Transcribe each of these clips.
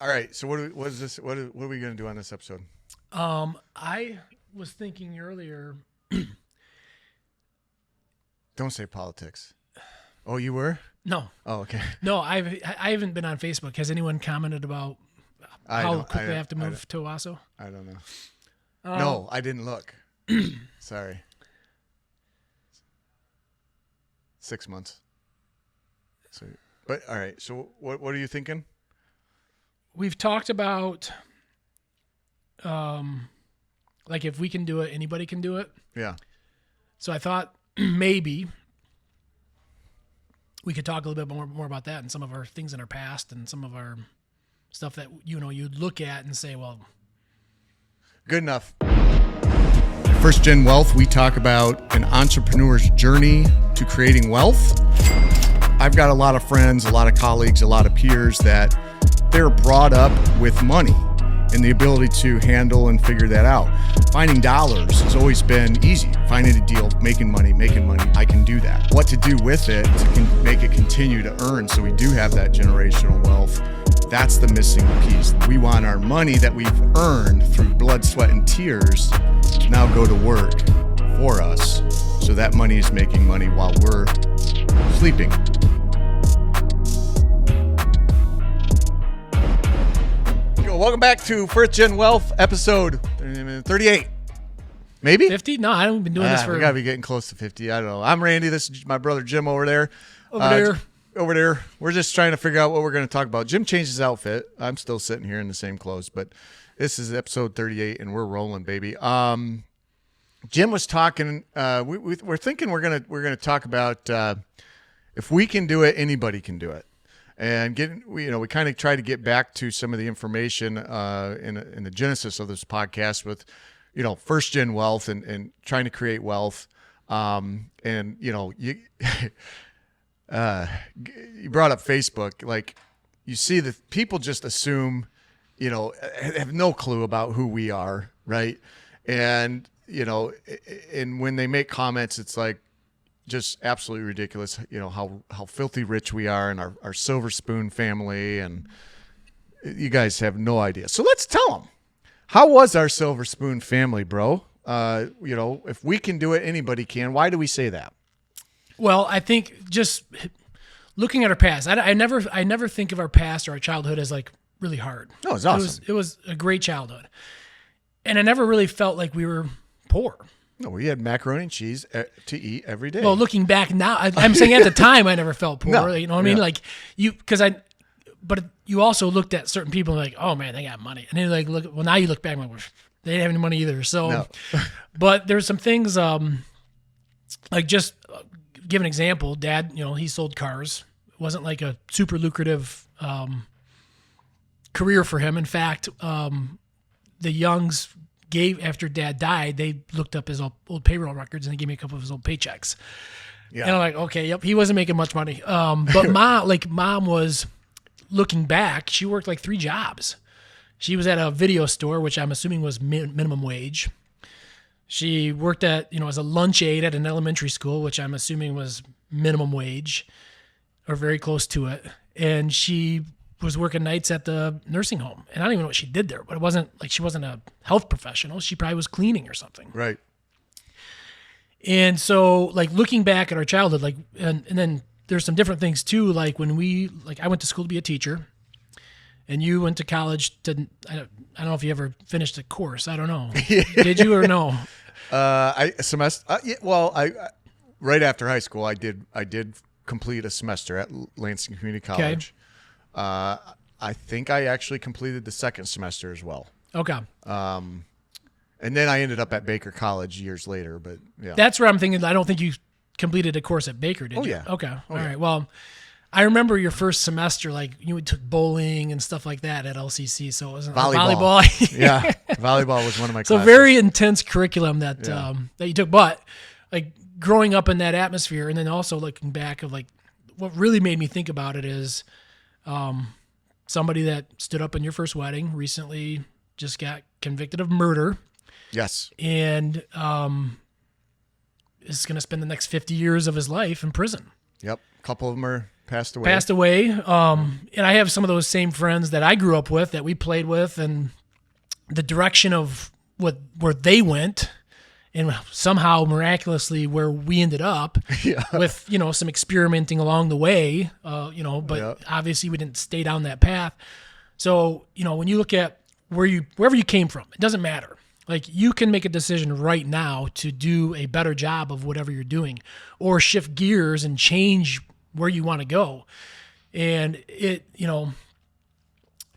All right. So what is this? What are we going to do on this episode? I was thinking earlier. Don't say politics. Oh, you were? No. Oh, okay. No, I haven't been on Facebook. Has anyone commented about how quickly I have to move to Owasso? I don't know. No, I didn't look. Sorry. 6 months. So, but all right. So what are you thinking? We've talked about, like if we can do it, anybody can do it. Yeah. So I thought maybe we could talk a little bit more about that and some of our things in our past and some of our stuff that, you'd look at and say, well. Good enough. First Gen Wealth, we talk about an entrepreneur's journey to creating wealth. I've got a lot of friends, a lot of colleagues, a lot of peers that they're brought up with money and the ability to handle and figure that out. Finding dollars has always been easy. Finding a deal, making money, I can do that. What to do with it to make it continue to earn so we do have that generational wealth, that's the missing piece. We want our money that we've earned through blood, sweat, and tears to now go to work for us. So that money is making money while we're sleeping. Welcome back to First Gen Wealth, episode 38. Maybe? 50? No, I haven't been doing this for... We got to be getting close to 50. I don't know. I'm Randy. This is my brother Jim over there. Over there. We're just trying to figure out what we're going to talk about. Jim changed his outfit. I'm still sitting here in the same clothes, but this is episode 38, and we're rolling, baby. Jim was talking... we're thinking we're gonna talk about if we can do it, anybody can do it. And we kind of try to get back to some of the information in the genesis of this podcast with, First Gen Wealth and trying to create wealth. You brought up Facebook. Like, you see that people just assume, have no clue about who we are, right? And and when they make comments, it's like, just absolutely ridiculous, how filthy rich we are and our silver spoon family, and you guys have no idea. So let's tell them, how was our silver spoon family, bro? If we can do it, anybody can. Why do we say that? Well, I think just looking at our past, I never think of our past or our childhood as like really hard. No, it's awesome. It was a great childhood, and I never really felt like we were poor. No, we had macaroni and cheese to eat every day. Well, looking back now, I'm saying at the time I never felt poor. No, you know what I mean? Like but you also looked at certain people and like, oh man, they got money, and then now you look back and like, they didn't have any money either. So, no. But there's some things like just give an example. Dad, he sold cars. It wasn't like a super lucrative career for him. In fact, the Youngs after Dad died, they looked up his old payroll records and they gave me a couple of his old paychecks. Yeah. And I'm like, okay, yep, he wasn't making much money. But mom was looking back. She worked like 3 jobs. She was at a video store, which I'm assuming was minimum wage. She worked at, as a lunch aide at an elementary school, which I'm assuming was minimum wage or very close to it. And she was working nights at the nursing home. And I don't even know what she did there, but it wasn't like she wasn't a health professional. She probably was cleaning or something. Right. And so like looking back at our childhood, like, and then there's some different things too. Like when I went to school to be a teacher and you went to college to, I don't know if you ever finished a course. I don't know. Did you or no? Right after high school, I did complete a semester at Lansing Community College. Okay. I think I actually completed the second semester as well. Okay. And then I ended up at Baker College years later, but yeah. That's where I'm thinking. I don't think you completed a course at Baker, did you? Yeah. Okay. All right. Well, I remember your first semester, like you took bowling and stuff like that at LCC. So it wasn't volleyball. Yeah. Volleyball was one of my classes. So very intense curriculum that you took, but like growing up in that atmosphere, and then also looking back of like what really made me think about it is, somebody that stood up in your first wedding recently just got convicted of murder. Yes. And is going to spend the next 50 years of his life in prison. Yep. A couple of them are passed away. Passed away. And I have some of those same friends that I grew up with, that we played with, and the direction of where they went, and somehow miraculously where we ended up with, some experimenting along the way, but obviously we didn't stay down that path. So, when you look at wherever you came from, it doesn't matter. Like, you can make a decision right now to do a better job of whatever you're doing, or shift gears and change where you want to go. And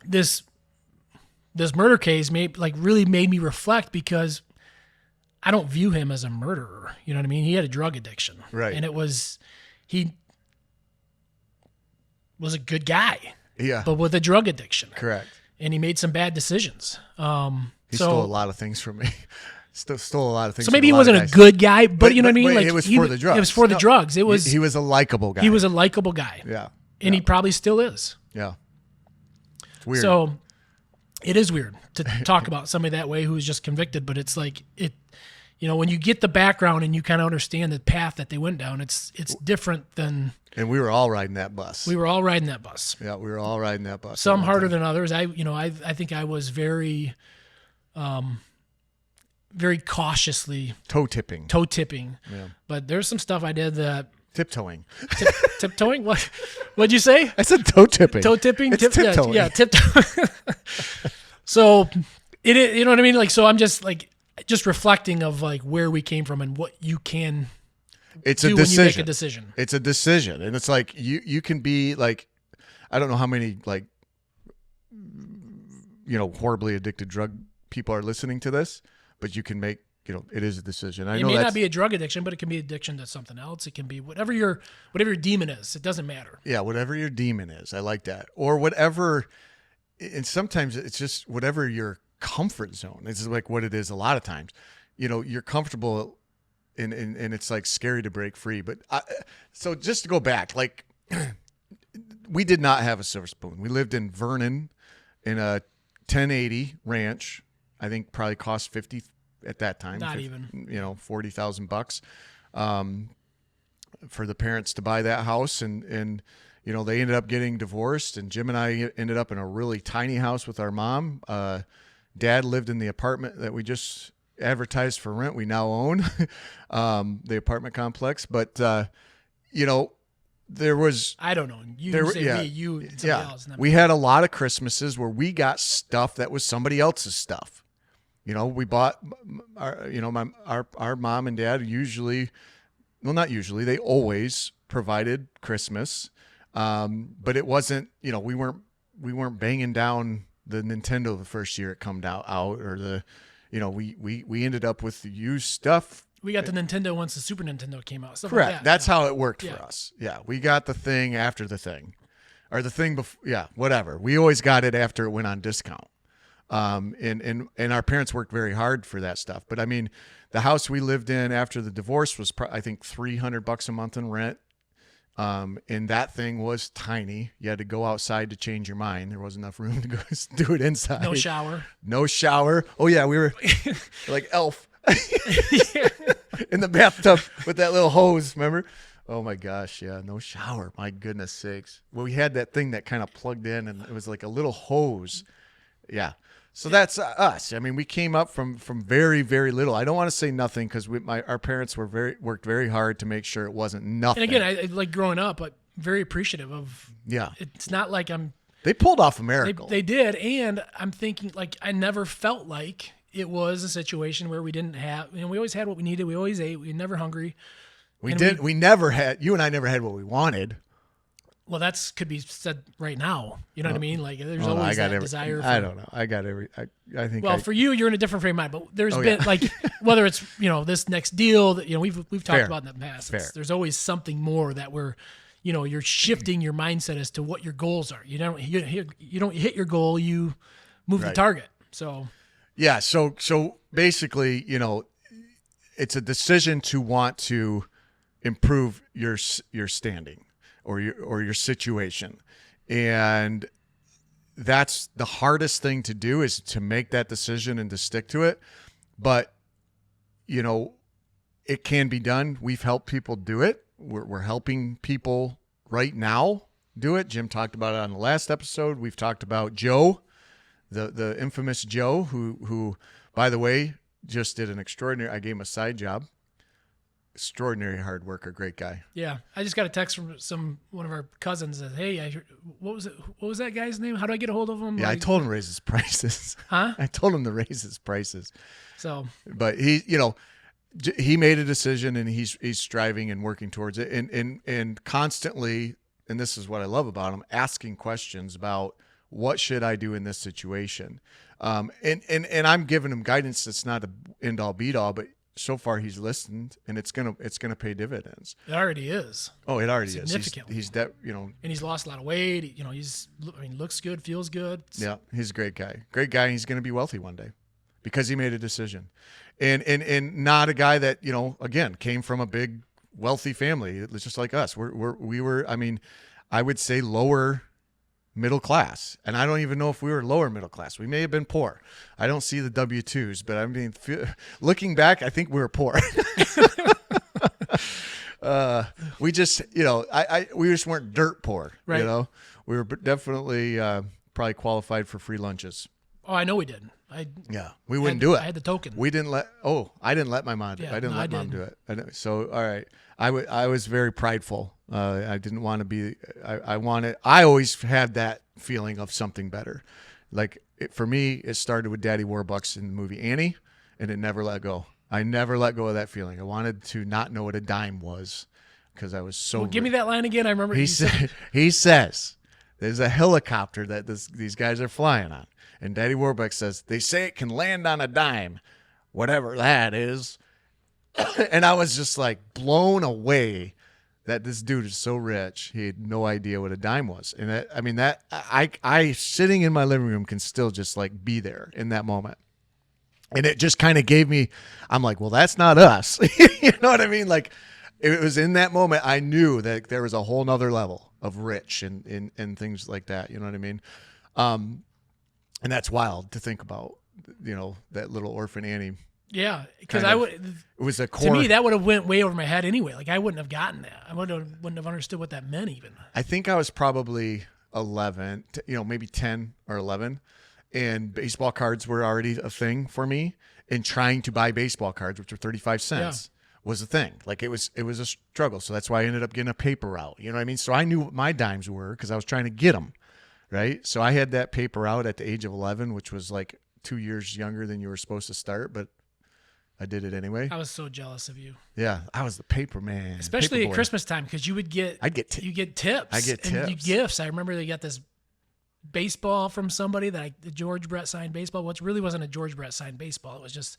this murder case really made me reflect, because I don't view him as a murderer. You know what I mean? He had a drug addiction. Right. And he was a good guy. Yeah. But with a drug addiction. Correct. And he made some bad decisions. He stole a lot of things from me. Stole a lot of things. So maybe he wasn't a good guy, but you know what I mean? Like, it was for the drugs. It was for the drugs. It was. He was a likable guy. He was a likable guy. Yeah. And he probably still is. Yeah. It's weird. So it is weird to talk about somebody that way who's just convicted, but it's like when you get the background and you kind of understand the path that they went down, it's different than. And we were all riding that bus. We were all riding that bus. Yeah, we were all riding that bus. Some harder than others. I think I was very, very cautiously toe tipping. Yeah. But there's some stuff I did that. Tiptoeing. Tiptoeing? What'd you say? I said toe tipping. Toe tipping? It's tiptoeing. Yeah, tiptoeing. So you know what I mean? Like, so I'm just reflecting of where we came from and what you can do when you make a decision. It's a decision. And it's like, you can be like, I don't know how many horribly addicted drug people are listening to this, but you can make, it is a decision. It may not be a drug addiction, but it can be addiction to something else. It can be whatever your demon is. It doesn't matter. Yeah, whatever your demon is. I like that. Or whatever, and sometimes it's just whatever your comfort zone. It's like what it is a lot of times. You're comfortable and it's like scary to break free. But so just to go back, we did not have a silver spoon. We lived in Vernon in a 1080 ranch. I think probably cost $50,000 at that time. Not even. $40,000 for the parents to buy that house, and they ended up getting divorced, and Jim and I ended up in a really tiny house with our mom. Dad lived in the apartment that we just advertised for rent. We now own the apartment complex, but there was, I don't know. You say me, you and somebody else. We had a lot of Christmases where we got stuff that was somebody else's stuff. We bought our mom and dad not usually, they always provided Christmas. But it wasn't, we weren't banging down the Nintendo the first year it come out, or we ended up with the used stuff. We got the Nintendo once the Super Nintendo came out. Correct. Like that. That's how it worked for us. Yeah. We got the thing after the thing, or the thing before. Yeah. Whatever. We always got it after it went on discount. And our parents worked very hard for that stuff. But I mean, the house we lived in after the divorce was, I think, $300 a month in rent. And that thing was tiny. You had to go outside to change your mind. There wasn't enough room to go do it inside. No shower. Oh yeah. We were like Elf in the bathtub with that little hose. Remember? Oh my gosh. Yeah. No shower. My goodness sakes. Well, we had that thing that kind of plugged in, and it was like a little hose. Yeah. So that's us. I mean, we came up from very, very little. I don't want to say nothing, because our parents worked very hard to make sure it wasn't nothing. And again, I growing up, I'm very appreciative of. Yeah. It's not like They pulled off a miracle. They did, and I'm thinking I never felt like it was a situation where we didn't have. We always had what we needed. We always ate. We were never hungry. We never had. You and I never had what we wanted. Well, that's could be said right now. You know what I mean? There's always that desire. I don't know. I got every. I think. Well, for you, you're in a different frame of mind. But there's been whether it's this next deal that we've talked about in the past. There's always something more that you're shifting your mindset as to what your goals are. You don't hit your goal. You move the target. So. Yeah. So basically, it's a decision to want to improve your standing. Or your situation, and that's the hardest thing to do, is to make that decision and to stick to it. But it can be done. We've helped people do it. We're helping people right now do it. Jim talked about it on the last episode. We've talked about Joe, the infamous Joe, who, by the way, just did an extraordinary, I gave him a side job. Extraordinary hard worker, great guy. Yeah, I just got a text from one of our cousins that, hey, what was that guy's name? How do I get a hold of him? Yeah, I told him to raise his prices. Huh? I told him to raise his prices. So, but he made a decision, and he's striving and working towards it, and constantly. And this is what I love about him: asking questions about what should I do in this situation. And I'm giving him guidance that's not an end all beat all, but so far he's listened, and it's gonna pay dividends. It already is. Oh, it already is. Significantly. And he's lost a lot of weight. Looks good, feels good. Yeah, he's a great guy. Great guy. And he's gonna be wealthy one day because he made a decision, and not a guy that again came from a big wealthy family. It was just like us. We were. I mean, I would say lower middle class, and I don't even know if we were lower middle class. We may have been poor. I don't see the W-2s, but I mean, looking back, I think we were poor. We just, we just weren't dirt poor. Right. We were definitely probably qualified for free lunches. Oh, I know we did. We wouldn't do it. I had the token. I didn't let my mom do it. I didn't let mom do it. So, all right. I was very prideful. I didn't want to be, I always had that feeling of something better. Like for me, it started with Daddy Warbucks in the movie Annie, and it never let go. I never let go of that feeling. I wanted to not know what a dime was because I was so. Well, give me that line again. I remember he says there's a helicopter that these guys are flying on. And Daddy Warbucks says, they say it can land on a dime, whatever that is. And I was just like blown away that this dude is so rich. He had no idea what a dime was. And I sitting in my living room can still just like be there in that moment. And it just kind of gave me, I'm like, well, that's not us. You know what I mean? Like it was in that moment, I knew that there was a whole nother level of rich and things like that. You know what I mean? And that's wild to think about, that little orphan Annie. Yeah, because it was a core. To me, that would have went way over my head anyway. Like I wouldn't have gotten that. I wouldn't have understood what that meant even. I think I was probably 11, maybe 10 or 11, and baseball cards were already a thing for me. And trying to buy baseball cards, which were 35 cents, was a thing. Like it was a struggle. So that's why I ended up getting a paper route. You know what I mean? So I knew what my dimes were because I was trying to get them. Right. So I had that paper out at the age of 11, which was like 2 years younger than you were supposed to start. But I did it anyway. I was so jealous of you. Yeah. I was the paper man. Especially at Christmas time because you get tips. I get tips. And gifts. I remember they got this baseball from somebody the George Brett signed baseball, which really wasn't a George Brett signed baseball. It was just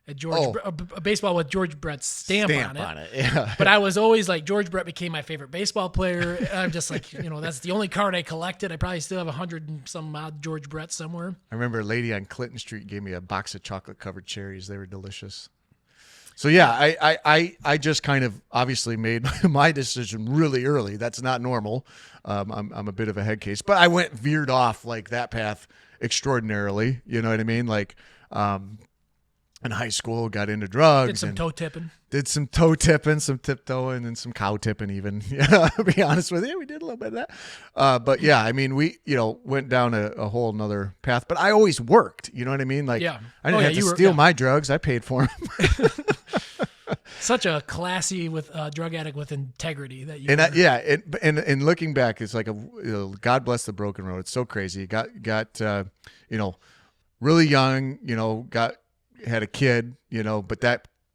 a baseball with George Brett's stamp on it. Yeah. But I was always like, George Brett became my favorite baseball player. And I'm just like, that's the only card I collected. I probably still have 100 and some odd George Brett somewhere. I remember a lady on Clinton Street gave me a box of chocolate covered cherries. They were delicious. So yeah, I just kind of obviously made my decision really early. That's not normal. I'm a bit of a head case, but I veered off like that path extraordinarily. You know what I mean? Like, in high school, got into drugs. Did some toe tipping. Did some toe tipping, some tiptoeing, and some cow tipping even. Yeah, to be honest with you, we did a little bit of that. But yeah, I mean, we, went down a whole nother path. But I always worked. You know what I mean? Like, I didn't have to steal my drugs. I paid for them. Such a classy drug addict with integrity that you. And looking back, it's like God bless the broken road. It's so crazy. Got really young. Had a kid. But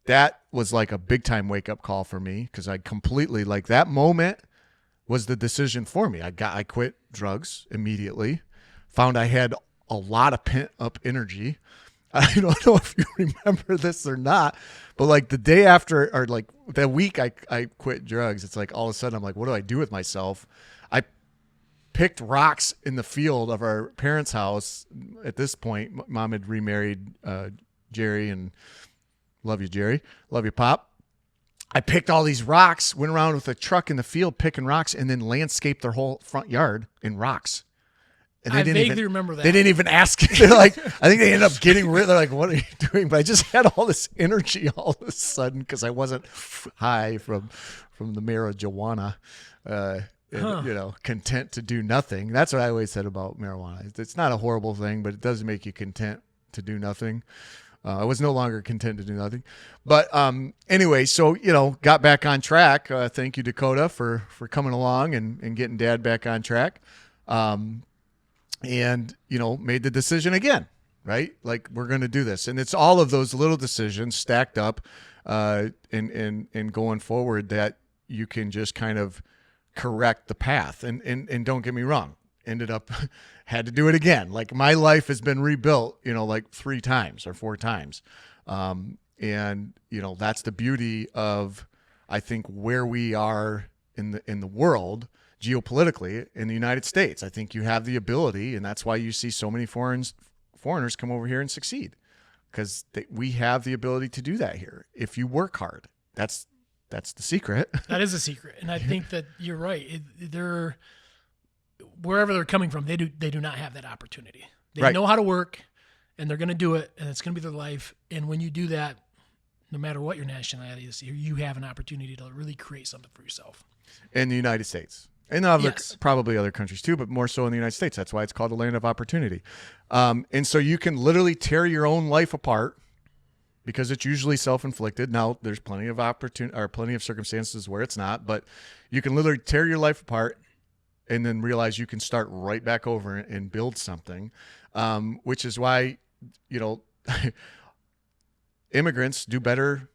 that was like a big time wake up call for me because I completely like that moment was the decision for me. I quit drugs immediately. Found I had a lot of pent up energy. I don't know if you remember this or not, but like the day after or like the week I quit drugs, it's like all of a sudden I'm like, what do I do with myself? I picked rocks in the field of our parents' house. At this point, Mom had remarried Jerry, and love you, Jerry. Love you, Pop. I picked all these rocks, went around with a truck in the field picking rocks, and then landscaped their whole front yard in rocks. And I vaguely remember that. They didn't even ask. They're like, I think they ended up getting rid. They're like, what are you doing? But I just had all this energy all of a sudden because I wasn't high from the marijuana. and content to do nothing. That's what I always said about marijuana. It's not a horrible thing, but it does make you content to do nothing. I was no longer content to do nothing. But anyway, so, got back on track. Thank you, Dakota, for coming along and getting Dad back on track. And, made the decision again, right? Like, we're going to do this. And it's all of those little decisions stacked up and going forward that you can just kind of correct the path. And don't get me wrong, ended up had to do it again. Like, my life has been rebuilt, like 3 times or 4 times. And that's the beauty of, I think, where we are in the world geopolitically in the United States. I think you have the ability, and that's why you see so many foreigners come over here and succeed, because we have the ability to do that here if you work hard. That's the secret. That is a secret, and I think that you're right. Wherever they're coming from, they do not have that opportunity. They know how to work, and they're going to do it, and it's going to be their life. And when you do that, no matter what your nationality is, you have an opportunity to really create something for yourself. In the United States. And probably other countries too, but more so in the United States. That's why it's called the land of opportunity. And so you can literally tear your own life apart, because it's usually self-inflicted. Now, there's plenty of circumstances where it's not, but you can literally tear your life apart and then realize you can start right back over and build something, which is why, immigrants do better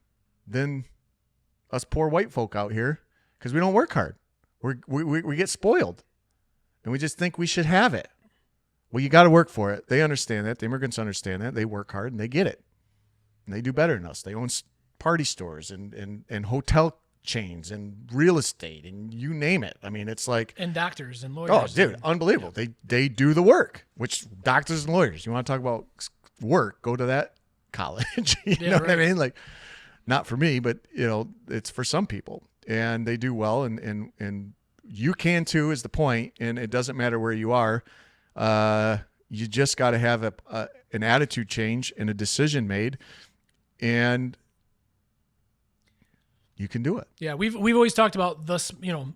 than us poor white folk out here, because we don't work hard. We get spoiled, and we just think we should have it. Well, you got to work for it. They understand that. The immigrants understand that. They work hard, and they get it. And they do better than us. They own party stores and hotel chains and real estate and you name it. I mean, it's like... And doctors and lawyers. Oh, dude, unbelievable. Yeah. They do the work, which doctors and lawyers, you want to talk about work, go to that college. you know what I mean? Like, not for me, but, it's for some people. And they do well, and you can too, is the point. And it doesn't matter where you are. You just got to have an attitude change and a decision made, and you can do it. Yeah, we've always talked about this.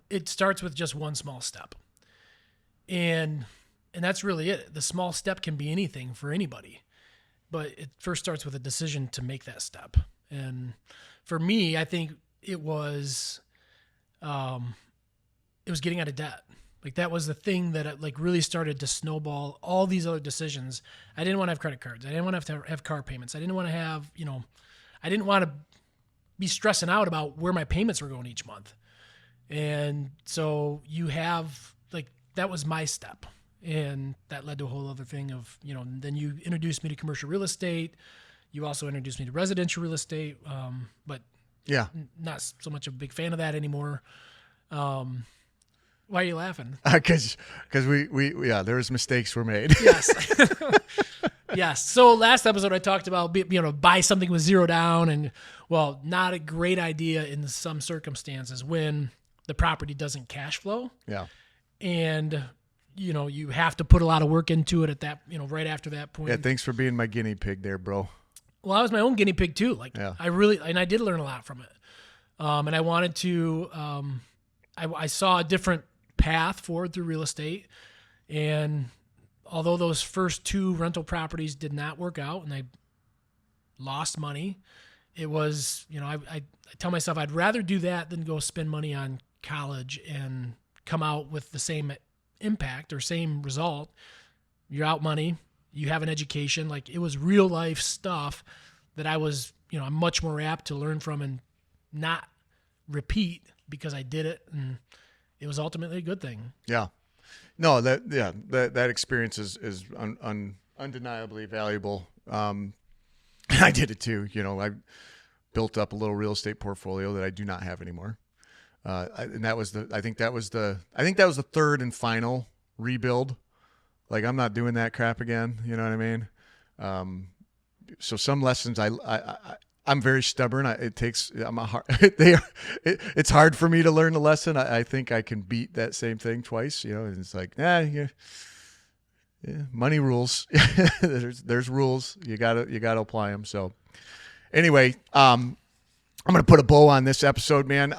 It starts with just one small step, and that's really it. The small step can be anything for anybody, but it first starts with a decision to make that step. And for me, I think it was getting out of debt. Like, that was the thing that really started to snowball all these other decisions. I didn't want to have credit cards. I didn't want to have car payments. I didn't want to have, I didn't want to be stressing out about where my payments were going each month. And so that was my step. And that led to a whole other thing of, then you introduced me to commercial real estate. You also introduced me to residential real estate. But yeah, not so much a big fan of that anymore. Why are you laughing? Because there was mistakes were made. Yes. Yes. So last episode I talked about, buy something with zero down, and not a great idea in some circumstances when the property doesn't cash flow. Yeah. And you have to put a lot of work into it at that, right after that point. Yeah. Thanks for being my guinea pig there, bro. Well, I was my own guinea pig too. I did learn a lot from it. And I wanted to, I saw a different path forward through real estate. And although those first 2 rental properties did not work out and I lost money, it was, I tell myself I'd rather do that than go spend money on college and come out with the same impact or same result. You're out money, you have an education. Like, it was real life stuff that I was, I'm much more apt to learn from and not repeat, because I did it and it was ultimately a good thing. Yeah. No, that experience is undeniably valuable. I did it too. I built up a little real estate portfolio that I do not have anymore. And that was I think that was the 3rd and final rebuild. Like, I'm not doing that crap again. You know what I mean? So some lessons I'm very stubborn. It's hard for me to learn the lesson. I think I can beat that same thing twice. And it's like, money rules. there's rules. You gotta apply them. So anyway, I'm gonna put a bow on this episode, man.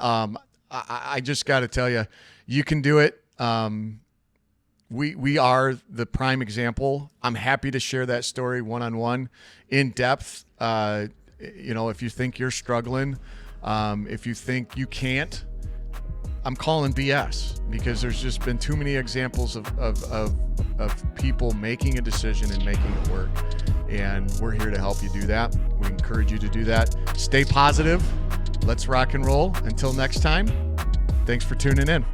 I just got to tell you, You can do it. We are the prime example. I'm happy to share that story one-on-one, in depth. If you think you're struggling, if you think you can't, I'm calling BS, because there's just been too many examples of people making a decision and making it work. And we're here to help you do that. We encourage you to do that. Stay positive. Let's rock and roll. Until next time, thanks for tuning in.